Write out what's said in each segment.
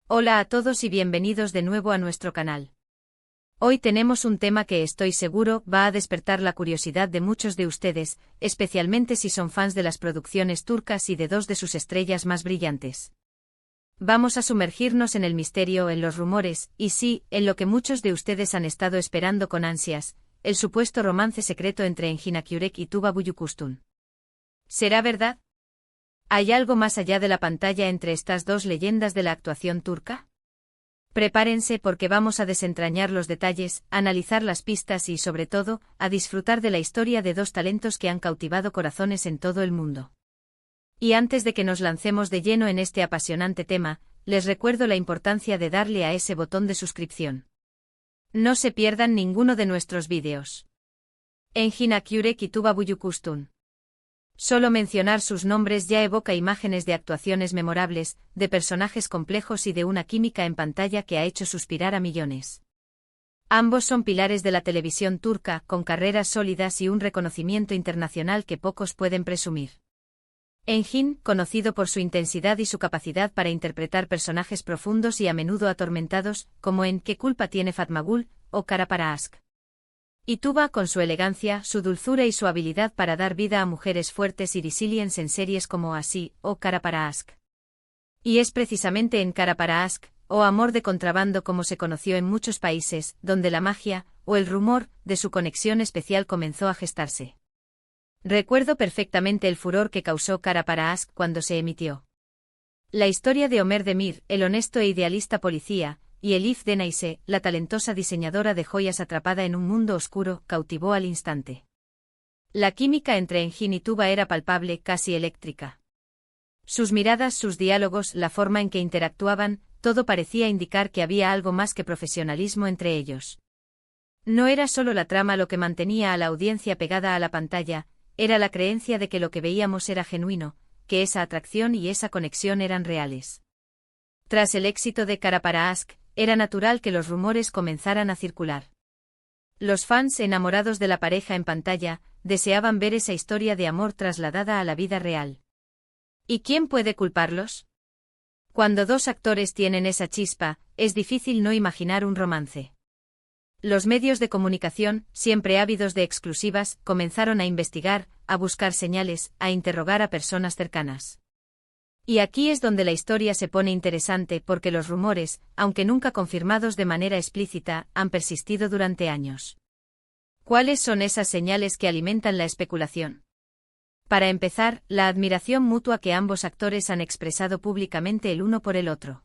Hola a todos y bienvenidos de nuevo a nuestro canal. Hoy tenemos un tema que estoy seguro va a despertar la curiosidad de muchos de ustedes, especialmente si son fans de las producciones turcas y de dos de sus estrellas más brillantes. Vamos a sumergirnos en el misterio, en los rumores, y sí, en lo que muchos de ustedes han estado esperando con ansias, el supuesto romance secreto entre Engin Akyurek y Tuba Büyüküstün. ¿Será verdad? ¿Hay algo más allá de la pantalla entre estas dos leyendas de la actuación turca? Prepárense porque vamos a desentrañar los detalles, analizar las pistas y, sobre todo, a disfrutar de la historia de dos talentos que han cautivado corazones en todo el mundo. Y antes de que nos lancemos de lleno en este apasionante tema, les recuerdo la importancia de darle a ese botón de suscripción. No se pierdan ninguno de nuestros vídeos. Engin Akyurek y Tuba Büyüküstün. Solo mencionar sus nombres ya evoca imágenes de actuaciones memorables, de personajes complejos y de una química en pantalla que ha hecho suspirar a millones. Ambos son pilares de la televisión turca, con carreras sólidas y un reconocimiento internacional que pocos pueden presumir. Engin, conocido por su intensidad y su capacidad para interpretar personajes profundos y a menudo atormentados, como en ¿Qué culpa tiene Fatma Gül? O Kara para Aşk. Y Tuba con su elegancia, su dulzura y su habilidad para dar vida a mujeres fuertes y resilientes en series como Así, o Kara para Aşk. Y es precisamente en Kara para Aşk, o Amor de contrabando como se conoció en muchos países, donde la magia, o el rumor, de su conexión especial comenzó a gestarse. Recuerdo perfectamente el furor que causó Kara para Aşk cuando se emitió. La historia de Ömer Demir, el honesto e idealista policía, y Elif Denayse, la talentosa diseñadora de joyas atrapada en un mundo oscuro, cautivó al instante. La química entre Engin y Tuba era palpable, casi eléctrica. Sus miradas, sus diálogos, la forma en que interactuaban, todo parecía indicar que había algo más que profesionalismo entre ellos. No era solo la trama lo que mantenía a la audiencia pegada a la pantalla, era la creencia de que lo que veíamos era genuino, que esa atracción y esa conexión eran reales. Tras el éxito de Kara para Aşk, era natural que los rumores comenzaran a circular. Los fans enamorados de la pareja en pantalla deseaban ver esa historia de amor trasladada a la vida real. ¿Y quién puede culparlos? Cuando dos actores tienen esa chispa, es difícil no imaginar un romance. Los medios de comunicación, siempre ávidos de exclusivas, comenzaron a investigar, a buscar señales, a interrogar a personas cercanas. Y aquí es donde la historia se pone interesante porque los rumores, aunque nunca confirmados de manera explícita, han persistido durante años. ¿Cuáles son esas señales que alimentan la especulación? Para empezar, la admiración mutua que ambos actores han expresado públicamente el uno por el otro.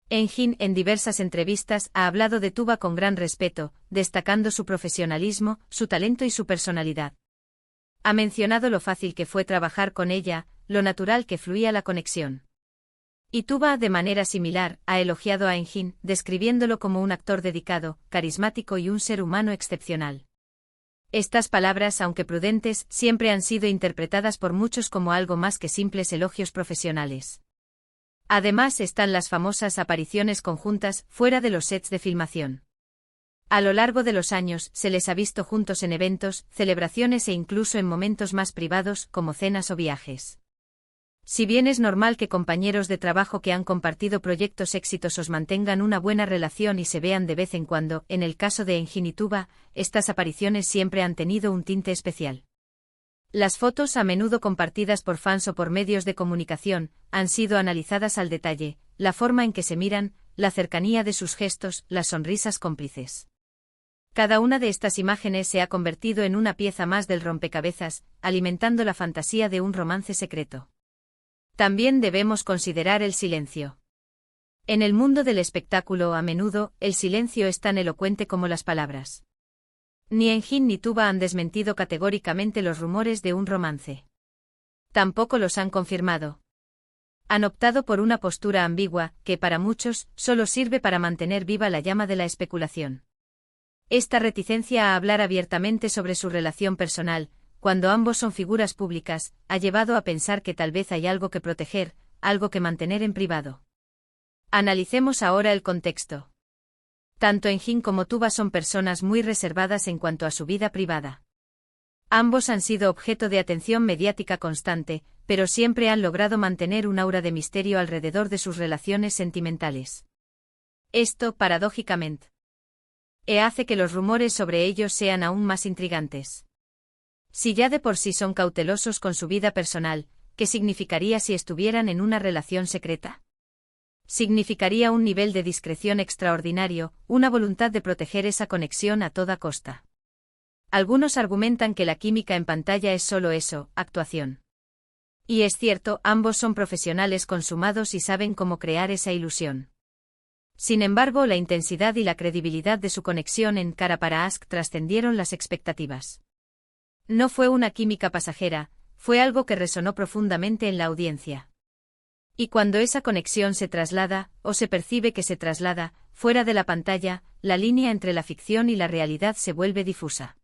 Engin, en diversas entrevistas, ha hablado de Tuba con gran respeto, destacando su profesionalismo, su talento y su personalidad. Ha mencionado lo fácil que fue trabajar con ella, lo natural que fluía la conexión. Y Tuba, de manera similar, ha elogiado a Engin, describiéndolo como un actor dedicado, carismático y un ser humano excepcional. Estas palabras, aunque prudentes, siempre han sido interpretadas por muchos como algo más que simples elogios profesionales. Además están las famosas apariciones conjuntas fuera de los sets de filmación. A lo largo de los años se les ha visto juntos en eventos, celebraciones e incluso en momentos más privados como cenas o viajes. Si bien es normal que compañeros de trabajo que han compartido proyectos exitosos mantengan una buena relación y se vean de vez en cuando, en el caso de Engin y Tuba, estas apariciones siempre han tenido un tinte especial. Las fotos, a menudo compartidas por fans o por medios de comunicación, han sido analizadas al detalle, la forma en que se miran, la cercanía de sus gestos, las sonrisas cómplices. Cada una de estas imágenes se ha convertido en una pieza más del rompecabezas, alimentando la fantasía de un romance secreto. También debemos considerar el silencio. En el mundo del espectáculo, a menudo, el silencio es tan elocuente como las palabras. Ni Engin ni Tuba han desmentido categóricamente los rumores de un romance. Tampoco los han confirmado. Han optado por una postura ambigua, que para muchos, solo sirve para mantener viva la llama de la especulación. Esta reticencia a hablar abiertamente sobre su relación personal, cuando ambos son figuras públicas, ha llevado a pensar que tal vez hay algo que proteger, algo que mantener en privado. Analicemos ahora el contexto. Tanto Engin como Tuba son personas muy reservadas en cuanto a su vida privada. Ambos han sido objeto de atención mediática constante, pero siempre han logrado mantener un aura de misterio alrededor de sus relaciones sentimentales. Esto, paradójicamente, hace que los rumores sobre ellos sean aún más intrigantes. Si ya de por sí son cautelosos con su vida personal, ¿qué significaría si estuvieran en una relación secreta? Significaría un nivel de discreción extraordinario, una voluntad de proteger esa conexión a toda costa. Algunos argumentan que la química en pantalla es solo eso, actuación. Y es cierto, ambos son profesionales consumados y saben cómo crear esa ilusión. Sin embargo, la intensidad y la credibilidad de su conexión en Cara para Ask trascendieron las expectativas. No fue una química pasajera, fue algo que resonó profundamente en la audiencia. Y cuando esa conexión se traslada, o se percibe que se traslada, fuera de la pantalla, la línea entre la ficción y la realidad se vuelve difusa.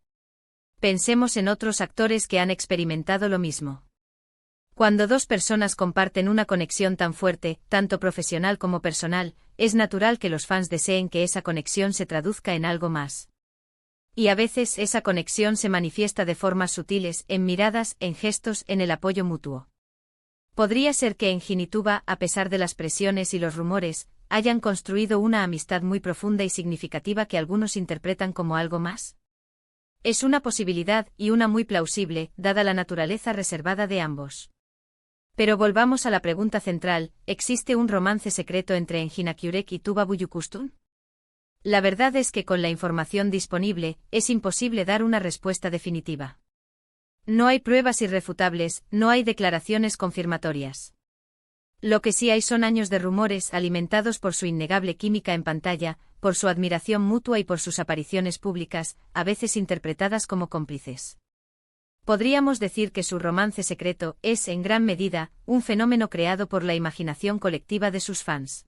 Pensemos en otros actores que han experimentado lo mismo. Cuando dos personas comparten una conexión tan fuerte, tanto profesional como personal, es natural que los fans deseen que esa conexión se traduzca en algo más. Y a veces esa conexión se manifiesta de formas sutiles, en miradas, en gestos, en el apoyo mutuo. Podría ser que en Jin y Tuba, a pesar de las presiones y los rumores, hayan construido una amistad muy profunda y significativa que algunos interpretan como algo más. Es una posibilidad, y una muy plausible, dada la naturaleza reservada de ambos. Pero volvamos a la pregunta central, ¿existe un romance secreto entre Engin Akyurek y Tuba Büyüküstün? La verdad es que con la información disponible, es imposible dar una respuesta definitiva. No hay pruebas irrefutables, no hay declaraciones confirmatorias. Lo que sí hay son años de rumores alimentados por su innegable química en pantalla, por su admiración mutua y por sus apariciones públicas, a veces interpretadas como cómplices. Podríamos decir que su romance secreto es, en gran medida, un fenómeno creado por la imaginación colectiva de sus fans.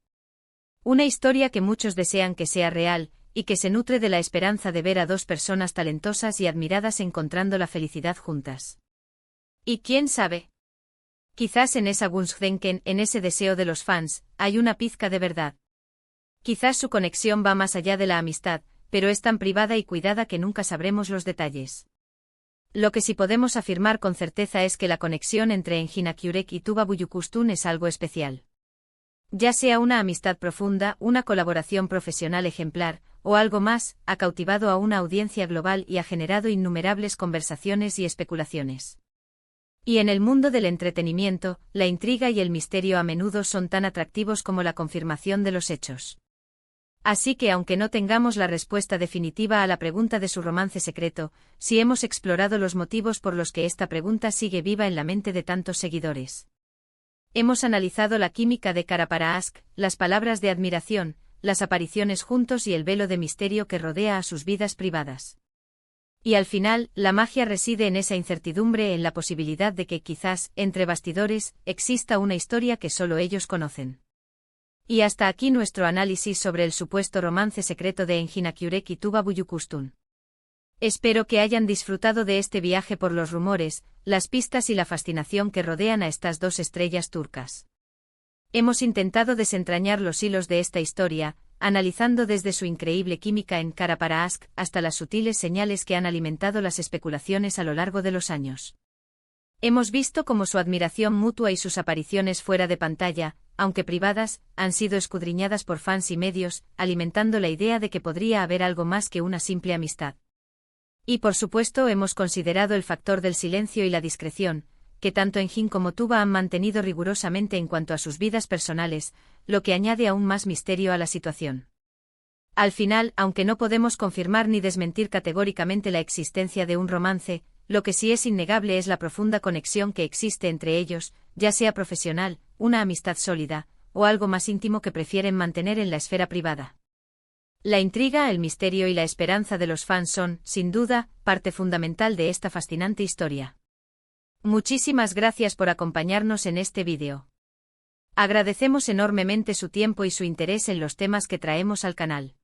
Una historia que muchos desean que sea real, y que se nutre de la esperanza de ver a dos personas talentosas y admiradas encontrando la felicidad juntas. ¿Y quién sabe? Quizás en esa Wunschdenken, en ese deseo de los fans, hay una pizca de verdad. Quizás su conexión va más allá de la amistad, pero es tan privada y cuidada que nunca sabremos los detalles. Lo que sí podemos afirmar con certeza es que la conexión entre Engin Akyurek y Tuba Büyüküstün es algo especial. Ya sea una amistad profunda, una colaboración profesional ejemplar, o algo más, ha cautivado a una audiencia global y ha generado innumerables conversaciones y especulaciones. Y en el mundo del entretenimiento, la intriga y el misterio a menudo son tan atractivos como la confirmación de los hechos. Así que aunque no tengamos la respuesta definitiva a la pregunta de su romance secreto, sí hemos explorado los motivos por los que esta pregunta sigue viva en la mente de tantos seguidores. Hemos analizado la química de Cara para Ask, las palabras de admiración, las apariciones juntos y el velo de misterio que rodea a sus vidas privadas. Y al final, la magia reside en esa incertidumbre, en la posibilidad de que quizás, entre bastidores, exista una historia que solo ellos conocen. Y hasta aquí nuestro análisis sobre el supuesto romance secreto de Engin Akyurek y Tuba Büyüküstün. Espero que hayan disfrutado de este viaje por los rumores, las pistas y la fascinación que rodean a estas dos estrellas turcas. Hemos intentado desentrañar los hilos de esta historia, analizando desde su increíble química en Cara para Ask hasta las sutiles señales que han alimentado las especulaciones a lo largo de los años. Hemos visto cómo su admiración mutua y sus apariciones fuera de pantalla, aunque privadas, han sido escudriñadas por fans y medios, alimentando la idea de que podría haber algo más que una simple amistad. Y por supuesto hemos considerado el factor del silencio y la discreción, que tanto Engin como Tuba han mantenido rigurosamente en cuanto a sus vidas personales, lo que añade aún más misterio a la situación. Al final, aunque no podemos confirmar ni desmentir categóricamente la existencia de un romance, lo que sí es innegable es la profunda conexión que existe entre ellos, ya sea profesional, una amistad sólida, o algo más íntimo que prefieren mantener en la esfera privada. La intriga, el misterio y la esperanza de los fans son, sin duda, parte fundamental de esta fascinante historia. Muchísimas gracias por acompañarnos en este vídeo. Agradecemos enormemente su tiempo y su interés en los temas que traemos al canal.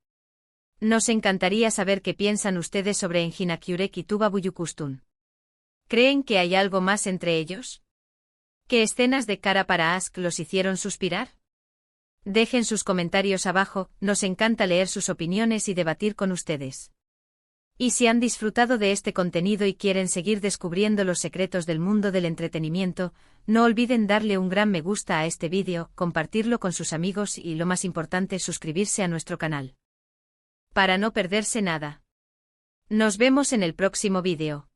Nos encantaría saber qué piensan ustedes sobre Engin Akyurek y Tuba Büyüküstün. ¿Creen que hay algo más entre ellos? ¿Qué escenas de Cara para Ask los hicieron suspirar? Dejen sus comentarios abajo, nos encanta leer sus opiniones y debatir con ustedes. Y si han disfrutado de este contenido y quieren seguir descubriendo los secretos del mundo del entretenimiento, no olviden darle un gran me gusta a este vídeo, compartirlo con sus amigos y lo más importante, suscribirse a nuestro canal. Para no perderse nada. Nos vemos en el próximo vídeo.